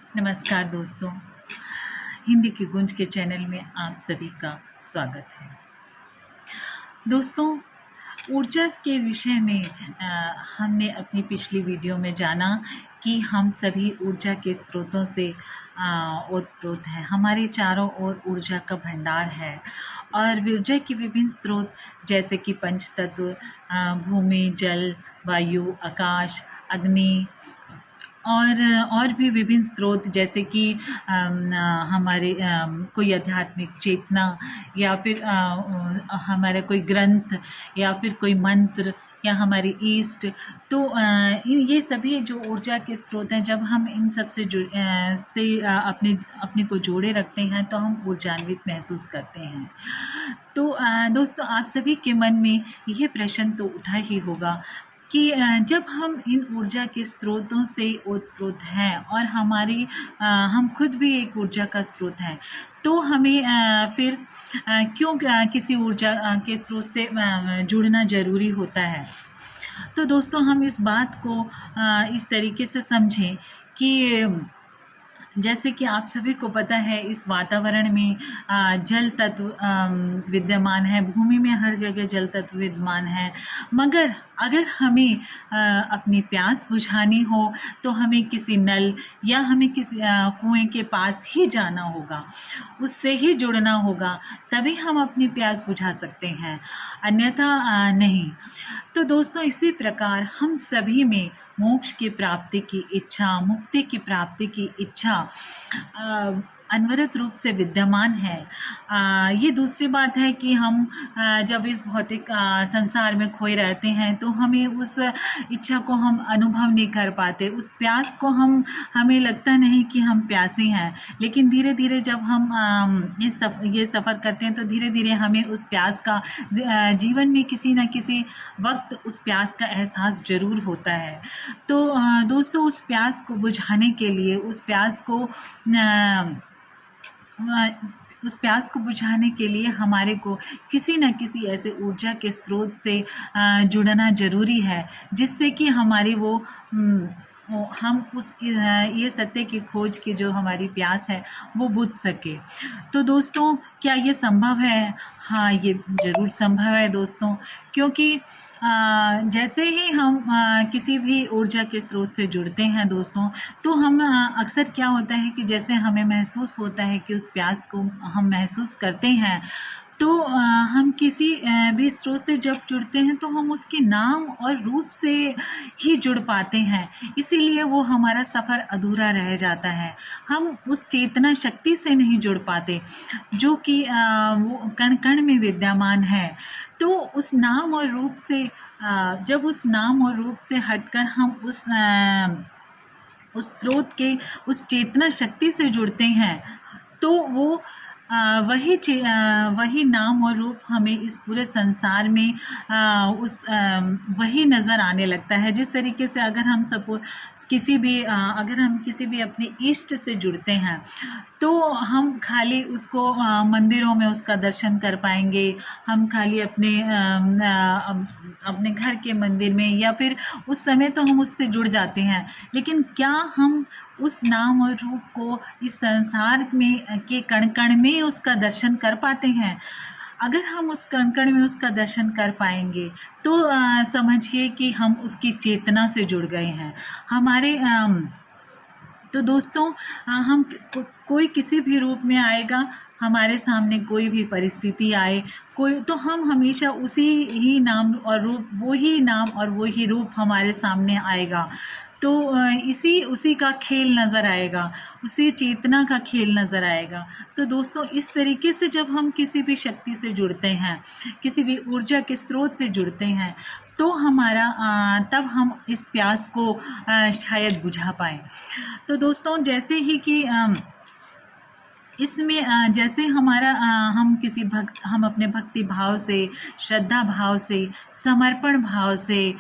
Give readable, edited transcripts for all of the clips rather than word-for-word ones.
नमस्कार दोस्तों, हिंदी की गूंज के चैनल में आप सभी का स्वागत है। दोस्तों, ऊर्जा के विषय में हमने अपनी पिछली वीडियो में जाना कि हम सभी ऊर्जा के स्रोतों से ओतप्रोत हैं। हमारे चारों ओर ऊर्जा का भंडार है और ऊर्जा के विभिन्न स्रोत जैसे कि पंचतत्व, भूमि, जल, वायु, आकाश, अग्नि और भी विभिन्न स्रोत जैसे कि हमारे कोई आध्यात्मिक चेतना या फिर हमारा कोई ग्रंथ या फिर कोई मंत्र या हमारी ईस्ट। तो ये सभी जो ऊर्जा के स्रोत हैं, जब हम इन सब से अपने को जोड़े रखते हैं तो हम ऊर्जान्वित महसूस करते हैं। तो दोस्तों, आप सभी के मन में ये प्रश्न तो उठा ही होगा कि जब हम इन ऊर्जा के स्रोतों से ओतप्रोत हैं और हम खुद भी एक ऊर्जा का स्रोत हैं, तो हमें फिर क्यों किसी ऊर्जा के स्रोत से जुड़ना ज़रूरी होता है। तो दोस्तों, हम इस बात को इस तरीके से समझें कि जैसे कि आप सभी को पता है, इस वातावरण में जल तत्व विद्यमान है, भूमि में हर जगह जल तत्व विद्यमान है। मगर अगर हमें अपनी प्यास बुझानी हो तो हमें किसी नल या हमें किसी कुएं के पास ही जाना होगा, उससे ही जुड़ना होगा, तभी हम अपनी प्यास बुझा सकते हैं, अन्यथा नहीं। तो दोस्तों, इसी प्रकार हम सभी में मोक्ष की प्राप्ति की इच्छा, मुक्ति की प्राप्ति की इच्छा अनवरत रूप से विद्यमान है। ये दूसरी बात है कि हम जब इस भौतिक संसार में खोए रहते हैं तो हमें उस इच्छा को हम अनुभव नहीं कर पाते, उस प्यास को हमें लगता नहीं कि हम प्यासे हैं। लेकिन धीरे धीरे जब हम ये सफ़र करते हैं तो धीरे धीरे हमें उस प्यास का जीवन में किसी न किसी वक्त उस प्यास का एहसास ज़रूर होता है। तो दोस्तों, उस प्यास को बुझाने के लिए, उस प्यास को बुझाने के लिए हमारे को किसी न किसी ऐसे ऊर्जा के स्रोत से जुड़ना ज़रूरी है, जिससे कि हम उस ये सत्य की खोज की जो हमारी प्यास है वो बुझ सके। तो दोस्तों, क्या ये संभव है? हाँ, ये ज़रूर संभव है दोस्तों, क्योंकि जैसे ही हम किसी भी ऊर्जा के स्रोत से जुड़ते हैं दोस्तों, तो हम अक्सर क्या होता है कि जैसे हमें महसूस होता है कि उस प्यास को हम महसूस करते हैं, तो हम किसी भी स्रोत से जब जुड़ते हैं तो हम उसके नाम और रूप से ही जुड़ पाते हैं, इसीलिए वो हमारा सफ़र अधूरा रह जाता है। हम उस चेतना शक्ति से नहीं जुड़ पाते जो कि वो कण कण में विद्यमान है। तो उस नाम और रूप से जब उस नाम और रूप से हटकर हम उस स्रोत के उस चेतना शक्ति से जुड़ते हैं, तो वो वही नाम और रूप हमें इस पूरे संसार में वही नज़र आने लगता है। जिस तरीके से अगर हम किसी भी अपने इष्ट से जुड़ते हैं तो हम खाली उसको मंदिरों में उसका दर्शन कर पाएंगे, हम खाली अपने घर के मंदिर में या फिर उस समय तो हम उससे जुड़ जाते हैं। लेकिन क्या हम उस नाम और रूप को इस संसार में के कण कण में उसका दर्शन कर पाते हैं? अगर हम उस कण कण में उसका दर्शन कर पाएंगे तो समझिए कि हम उसकी चेतना से जुड़ गए हैं। तो दोस्तों, कोई किसी भी रूप में आएगा, हमारे सामने कोई भी परिस्थिति आए, तो हम हमेशा उसी ही नाम और रूप, वो ही रूप हमारे सामने आएगा। तो उसी का खेल नज़र आएगा, उसी चेतना का खेल नज़र आएगा। तो दोस्तों, इस तरीके से जब हम किसी भी शक्ति से जुड़ते हैं, किसी भी ऊर्जा के स्रोत से जुड़ते हैं, तो तब हम इस प्यास को शायद बुझा पाएँ। तो दोस्तों, जैसे ही कि इसमें जैसे हम अपने भक्ति भाव से, श्रद्धा भाव से, समर्पण भाव से,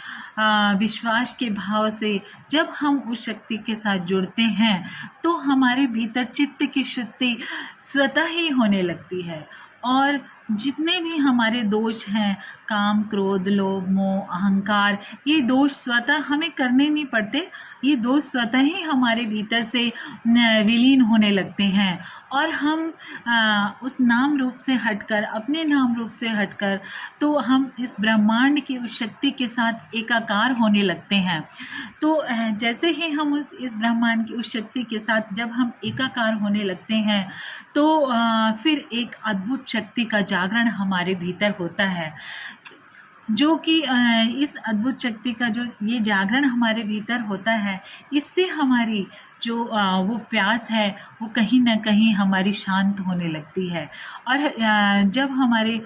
विश्वास के भाव से जब हम उस शक्ति के साथ जुड़ते हैं, तो हमारे भीतर चित्त की शुद्धि स्वतः ही होने लगती है और जितने भी हमारे दोष हैं, काम, क्रोध, लोभ, मोह, अहंकार, ये दोष स्वतः हमें करने नहीं पड़ते। ये दोष स्वतः ही हमारे भीतर से विलीन होने लगते हैं और हम उस नाम रूप से हटकर, अपने नाम रूप से हटकर, तो हम इस ब्रह्मांड की उस शक्ति के साथ एकाकार होने लगते हैं। तो जैसे ही हम इस ब्रह्मांड की उस शक्ति के साथ जब हम एकाकार होने लगते हैं, तो फिर एक अद्भुत शक्ति का जागरण हमारे भीतर होता है, जो कि इस अद्भुत शक्ति का जो ये जागरण हमारे भीतर होता है, इससे हमारी जो वो प्यास है वो कहीं ना कहीं हमारी शांत होने लगती है। और जब हमारे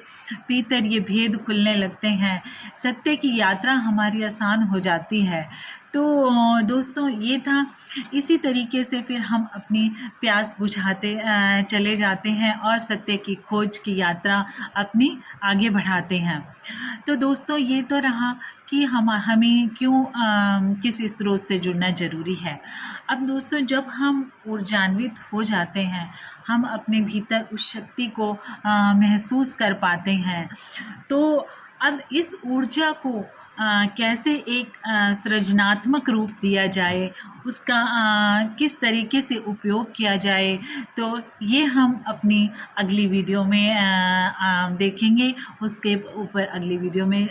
भीतर ये भेद खुलने लगते हैं, सत्य की यात्रा हमारी आसान हो जाती है। तो दोस्तों, ये था। इसी तरीके से फिर हम अपनी प्यास बुझाते चले जाते हैं और सत्य की खोज की यात्रा अपनी आगे बढ़ाते हैं। तो दोस्तों, ये तो रहा कि हमें क्यों किस स्रोत से जुड़ना ज़रूरी है। अब दोस्तों, जब हम ऊर्जान्वित हो जाते हैं, हम अपने भीतर उस शक्ति को महसूस कर पाते हैं, तो अब इस ऊर्जा को कैसे एक सृजनात्मक रूप दिया जाए, उसका किस तरीके से उपयोग किया जाए, तो ये हम अपनी अगली वीडियो में देखेंगे। उसके ऊपर अगली वीडियो में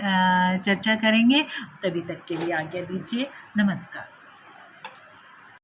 चर्चा करेंगे। तभी तक के लिए आज्ञा दीजिए। नमस्कार।